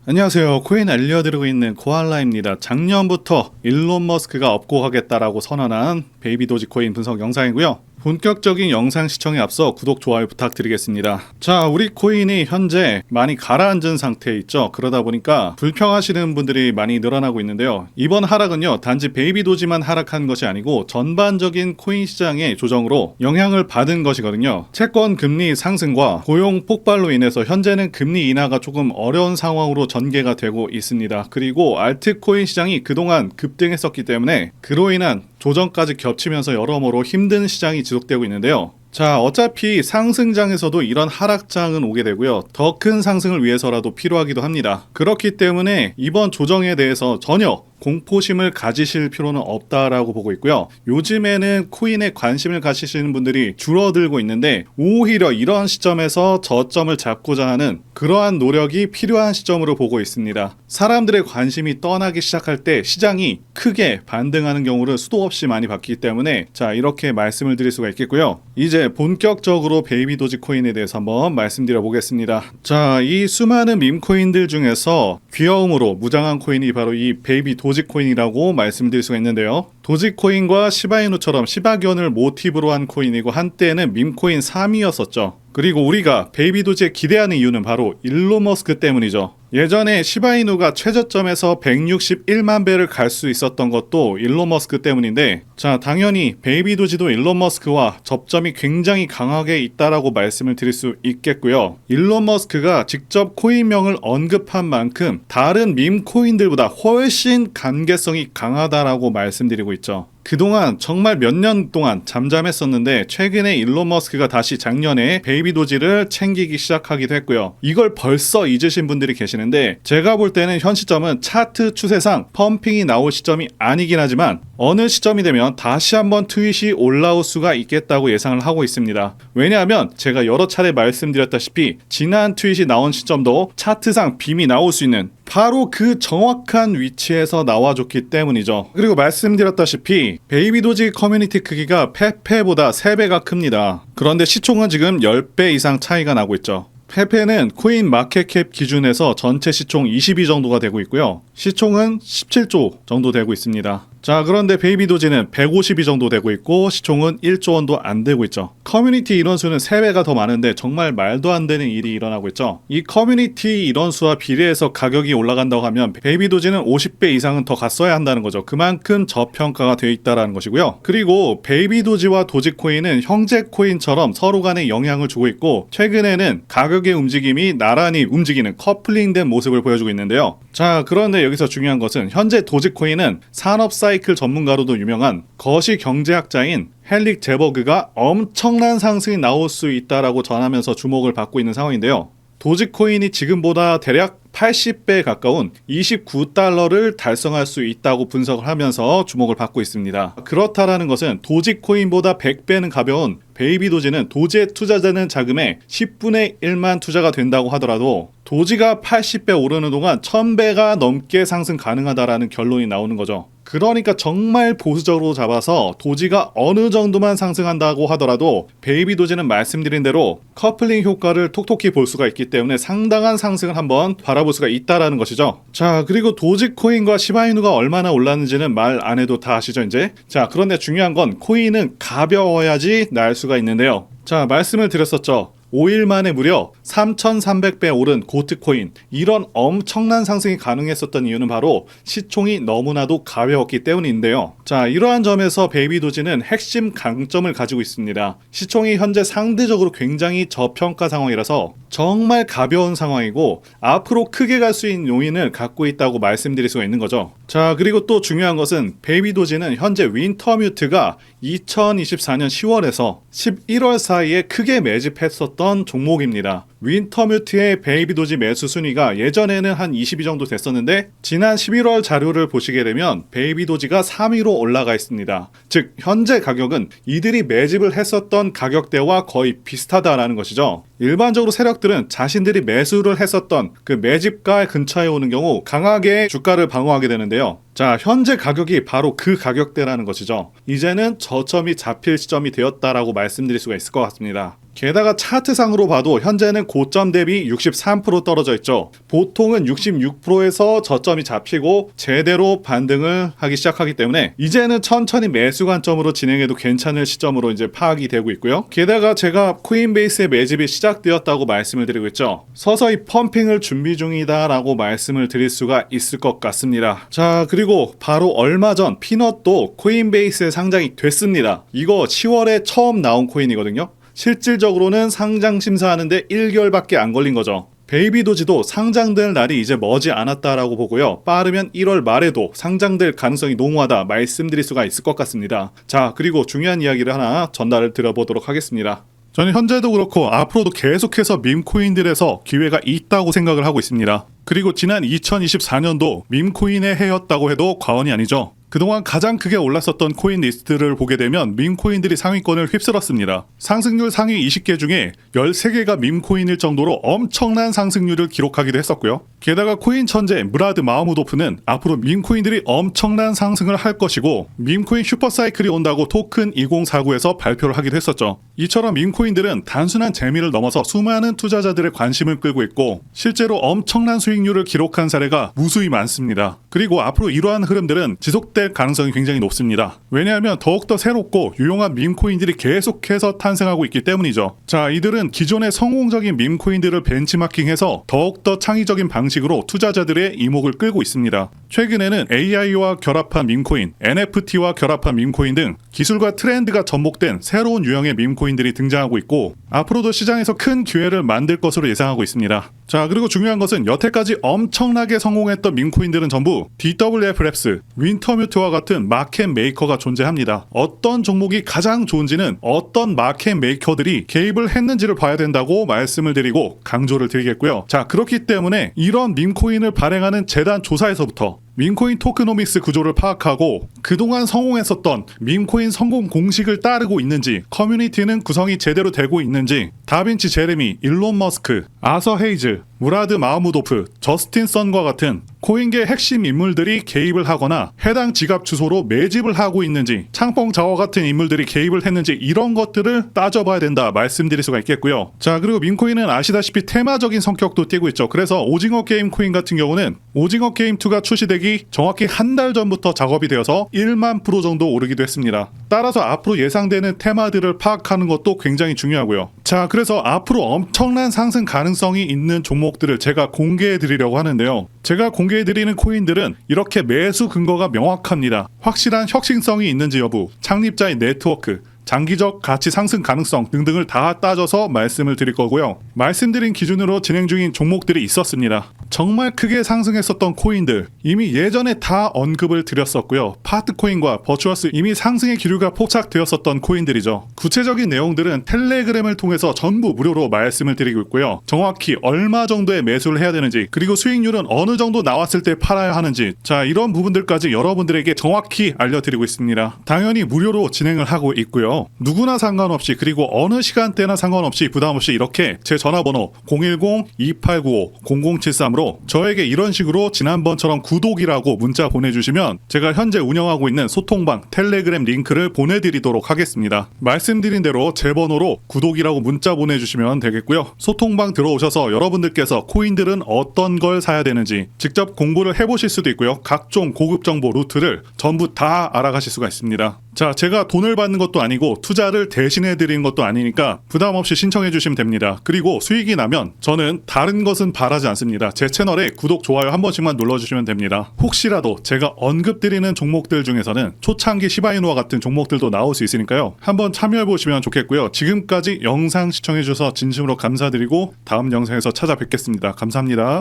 안녕하세요. 코인 알려드리고 있는 코알라입니다. 작년부터 일론 머스크가 업고하겠다라고 선언한 베이비 도지코인 분석 영상이고요. 본격적인 영상 시청에 앞서 구독, 좋아요 부탁드리겠습니다. 자, 우리 코인이 현재 많이 가라앉은 상태에 있죠. 그러다 보니까 불평하시는 분들이 많이 늘어나고 있는데요. 이번 하락은요, 단지 베이비 도지만 하락한 것이 아니고 전반적인 코인 시장의 조정으로 영향을 받은 것이거든요. 채권 금리 상승과 고용 폭발로 인해서 현재는 금리 인하가 조금 어려운 상황으로 전개가 되고 있습니다. 그리고 알트코인 시장이 그동안 급등했었기 때문에 그로 인한 조정까지 겹치면서 여러모로 힘든 시장이 지속되고 있는데요. 자, 어차피 상승장에서도 이런 하락장은 오게 되고요. 더 큰 상승을 위해서라도 필요하기도 합니다. 그렇기 때문에 이번 조정에 대해서 전혀 공포심을 가지실 필요는 없다라고 보고 있고요. 요즘에는 코인에 관심을 가지시는 분들이 줄어들고 있는데 오히려 이런 시점에서 저점을 잡고자 하는 그러한 노력이 필요한 시점으로 보고 있습니다. 사람들의 관심이 떠나기 시작할 때 시장이 크게 반등하는 경우를 수도 없이 많이 봤기 때문에 자, 이렇게 말씀을 드릴 수가 있겠고요. 이제 본격적으로 베이비 도지코인에 대해서 한번 말씀드려 보겠습니다. 자, 이 수많은 밈코인들 중에서 귀여움으로 무장한 코인이 바로 이 베이비 도지코인이라고 말씀드릴 수가 있는데요. 도지코인과 시바이누처럼 시바견을 모티브로 한 코인이고 한때는 밈코인 3위였었죠. 그리고 우리가 베이비 도지에 기대하는 이유는 바로 일론 머스크 때문이죠. 예전에 시바이누가 최저점에서 161만 배를 갈 수 있었던 것도 일론 머스크 때문인데, 자, 당연히 베이비 도지도 일론 머스크와 접점이 굉장히 강하게 있다라고 말씀을 드릴 수 있겠고요. 일론 머스크가 직접 코인명을 언급한 만큼 다른 밈 코인들보다 훨씬 관계성이 강하다라고 말씀드리고 있죠. 그동안 정말 몇 년 동안 잠잠했었는데 최근에 일론 머스크가 다시 작년에 베이비 도지를 챙기기 시작하기도 했고요. 이걸 벌써 잊으신 분들이 계시는데 제가 볼 때는 현 시점은 차트 추세상 펌핑이 나올 시점이 아니긴 하지만 어느 시점이 되면 다시 한번 트윗이 올라올 수가 있겠다고 예상을 하고 있습니다. 왜냐하면 제가 여러 차례 말씀드렸다시피 지난 트윗이 나온 시점도 차트상 빔이 나올 수 있는 바로 그 정확한 위치에서 나와줬기 때문이죠. 그리고 말씀드렸다시피 베이비 도지 커뮤니티 크기가 페페보다 3배가 큽니다. 그런데 시총은 지금 10배 이상 차이가 나고 있죠. 페페는 코인 마켓캡 기준에서 전체 시총 22 정도가 되고 있고요. 시총은 17조 정도 되고 있습니다. 자, 그런데 베이비 도지는 152 정도 되고 있고 시총은 1조 원도 안 되고 있죠. 커뮤니티 인원수는 3배가 더 많은데 정말 말도 안 되는 일이 일어나고 있죠. 이 커뮤니티 인원수와 비례해서 가격이 올라간다고 하면 베이비 도지는 50배 이상은 더 갔어야 한다는 거죠. 그만큼 저평가가 되어 있다는 것이고요. 그리고 베이비 도지와 도지코인은 형제 코인처럼 서로 간에 영향을 주고 있고 최근에는 가격의 움직임이 나란히 움직이는 커플링된 모습을 보여주고 있는데요. 자, 그런데 여기서 중요한 것은 현재 도지코인은 산업 사이클 전문가로도 유명한 거시경제학자인 헬릭 제버그가 엄청난 상승이 나올 수 있다라고 전하면서 주목을 받고 있는 상황인데요. 도지코인이 지금보다 대략 80배 가까운 29달러를 달성할 수 있다고 분석을 하면서 주목을 받고 있습니다. 그렇다라는 것은 도지코인보다 100배는 가벼운 베이비 도지는 도지에 투자되는 자금의 10분의 1만 투자가 된다고 하더라도 도지가 80배 오르는 동안 1000배가 넘게 상승 가능하다라는 결론이 나오는 거죠. 그러니까 정말 보수적으로 잡아서 도지가 어느 정도만 상승한다고 하더라도 베이비 도지는 말씀드린 대로 커플링 효과를 톡톡히 볼 수가 있기 때문에 상당한 상승을 한번 바라볼 수가 있다라는 것이죠. 자, 그리고 도지코인과 시바이누가 얼마나 올랐는지는 말 안 해도 다 아시죠 이제? 자, 그런데 중요한 건 코인은 가벼워야지 날 수가 있는데요. 자, 말씀을 드렸었죠. 5일 만에 무려 3,300배 오른 고트코인, 이런 엄청난 상승이 가능했었던 이유는 바로 시총이 너무나도 가벼웠기 때문인데요. 자, 이러한 점에서 베이비 도지는 핵심 강점을 가지고 있습니다. 시총이 현재 상대적으로 굉장히 저평가 상황이라서 정말 가벼운 상황이고 앞으로 크게 갈 수 있는 요인을 갖고 있다고 말씀드릴 수가 있는 거죠. 자, 그리고 또 중요한 것은 베이비 도지는 현재 윈터뮤트가 2024년 10월에서 11월 사이에 크게 매집했었던 종목입니다. 윈터뮤트의 베이비 도지 매수 순위가 예전에는 한 20위 정도 됐었는데 지난 11월 자료를 보시게 되면 베이비 도지가 3위로 올라가 있습니다. 즉 현재 가격은 이들이 매집을 했었던 가격대와 거의 비슷하다라는 것이죠. 일반적으로 세력들은 자신들이 매수를 했었던 그 매집가 근처에 오는 경우 강하게 주가를 방어하게 되는데요. 자, 현재 가격이 바로 그 가격대라는 것이죠. 이제는 저점이 잡힐 시점이 되었다라고 말씀드릴 수가 있을 것 같습니다. 게다가 차트상으로 봐도 현재는 고점 대비 63% 떨어져 있죠. 보통은 66%에서 저점이 잡히고 제대로 반등을 하기 시작하기 때문에 이제는 천천히 매수 관점으로 진행해도 괜찮을 시점으로 이제 파악이 되고 있고요. 게다가 제가 코인베이스의 매집이 시작되었다고 말씀을 드리고 있죠. 서서히 펌핑을 준비 중이다라고 말씀을 드릴 수가 있을 것 같습니다. 자, 그리고 바로 얼마 전 피넛도 코인베이스에 상장이 됐습니다. 이거 10월에 처음 나온 코인이거든요. 실질적으로는 상장 심사하는데 1개월밖에 안 걸린 거죠. 베이비도지도 상장될 날이 이제 머지 않았다라고 보고요. 빠르면 1월 말에도 상장될 가능성이 농후하다 말씀드릴 수가 있을 것 같습니다. 자, 그리고 중요한 이야기를 하나 전달을 드려보도록 하겠습니다. 저는 현재도 그렇고 앞으로도 계속해서 밈코인들에서 기회가 있다고 생각을 하고 있습니다. 그리고 지난 2024년도 밈코인의 해였다고 해도 과언이 아니죠. 그동안 가장 크게 올랐었던 코인 리스트를 보게 되면 밈코인들이 상위권을 휩쓸었습니다. 상승률 상위 20개 중에 13개가 밈코인일 정도로 엄청난 상승률을 기록하기도 했었고요. 게다가 코인 천재 무라드 마흐무도프는 앞으로 밈코인들이 엄청난 상승을 할 것이고 밈코인 슈퍼사이클이 온다고 토큰 2049에서 발표를 하기도 했었죠. 이처럼 밈코인들은 단순한 재미를 넘어서 수많은 투자자들의 관심을 끌고 있고 실제로 엄청난 수익률을 기록한 사례가 무수히 많습니다. 그리고 앞으로 이러한 흐름들은 지속될 가능성이 굉장히 높습니다. 왜냐하면 더욱더 새롭고 유용한 밈코인들이 계속해서 탄생하고 있기 때문이죠. 자, 이들은 기존의 성공적인 밈코인들을 벤치마킹해서 더욱더 창의적인 방식으로 투자자들의 이목을 끌고 있습니다. 최근에는 AI와 결합한 밈코인, NFT와 결합한 밈코인 등 기술과 트렌드가 접목된 새로운 유형의 밈코인들이 등장하고 있고 앞으로도 시장에서 큰 기회를 만들 것으로 예상하고 있습니다. 자, 그리고 중요한 것은 여태까지 엄청나게 성공했던 밈코인들은 전부 DWF 랩스, 윈터뮤트와 같은 마켓 메이커가 존재합니다. 어떤 종목이 가장 좋은지는 어떤 마켓 메이커들이 개입을 했는지를 봐야 된다고 말씀을 드리고 강조를 드리겠고요. 자, 그렇기 때문에 이런 밈코인을 발행하는 재단 조사에서부터 밈코인 토크노믹스 구조를 파악하고 그동안 성공했었던 밈코인 성공 공식을 따르고 있는지, 커뮤니티는 구성이 제대로 되고 있는지, 다빈치 제레미, 일론 머스크, 아서 헤이즈, 무라드 마흐무도프, 저스틴 선과 같은 코인계 핵심 인물들이 개입을 하거나 해당 지갑 주소로 매집을 하고 있는지, 창펑 자워 같은 인물들이 개입을 했는지 이런 것들을 따져봐야 된다 말씀드릴 수가 있겠고요. 자, 그리고 밈코인은 아시다시피 테마적인 성격도 띠고 있죠. 그래서 오징어 게임 코인 같은 경우는 오징어 게임 2가 출시되기 정확히 한 달 전부터 작업이 되어서 1만 프로 정도 오르기도 했습니다. 따라서 앞으로 예상되는 테마들을 파악하는 것도 굉장히 중요하고요. 자, 그래서 앞으로 엄청난 상승 가능성이 있는 종목들을 제가 공개해 드리려고 하는데요. 제가 공개해 드리는 코인들은 이렇게 매수 근거가 명확합니다. 확실한 혁신성이 있는지 여부, 창립자의 네트워크, 장기적 가치 상승 가능성 등등을 다 따져서 말씀을 드릴 거고요. 말씀드린 기준으로 진행 중인 종목들이 있었습니다. 정말 크게 상승했었던 코인들 이미 예전에 다 언급을 드렸었고요. 파트코인과 버추어스 이미 상승의 기류가 포착되었었던 코인들이죠. 구체적인 내용들은 텔레그램을 통해서 전부 무료로 말씀을 드리고 있고요. 정확히 얼마 정도의 매수를 해야 되는지, 그리고 수익률은 어느 정도 나왔을 때 팔아야 하는지, 자, 이런 부분들까지 여러분들에게 정확히 알려드리고 있습니다. 당연히 무료로 진행을 하고 있고요. 누구나 상관없이, 그리고 어느 시간대나 상관없이 부담없이 이렇게 제 전화번호 010-2895-0073으로 저에게 이런 식으로 지난번처럼 구독이라고 문자 보내주시면 제가 현재 운영하고 있는 소통방 텔레그램 링크를 보내드리도록 하겠습니다. 말씀드린 대로 제 번호로 구독이라고 문자 보내주시면 되겠고요. 소통방 들어오셔서 여러분들께서 코인들은 어떤 걸 사야 되는지 직접 공부를 해보실 수도 있고요. 각종 고급 정보 루트를 전부 다 알아가실 수가 있습니다. 자, 제가 돈을 받는 것도 아니고 투자를 대신해 드리는 것도 아니니까 부담 없이 신청해 주시면 됩니다. 그리고 수익이 나면 저는 다른 것은 바라지 않습니다. 제 채널에 구독, 좋아요 한 번씩만 눌러주시면 됩니다. 혹시라도 제가 언급드리는 종목들 중에서는 초창기 시바이누와 같은 종목들도 나올 수 있으니까요. 한번 참여해 보시면 좋겠고요. 지금까지 영상 시청해 주셔서 진심으로 감사드리고 다음 영상에서 찾아뵙겠습니다. 감사합니다.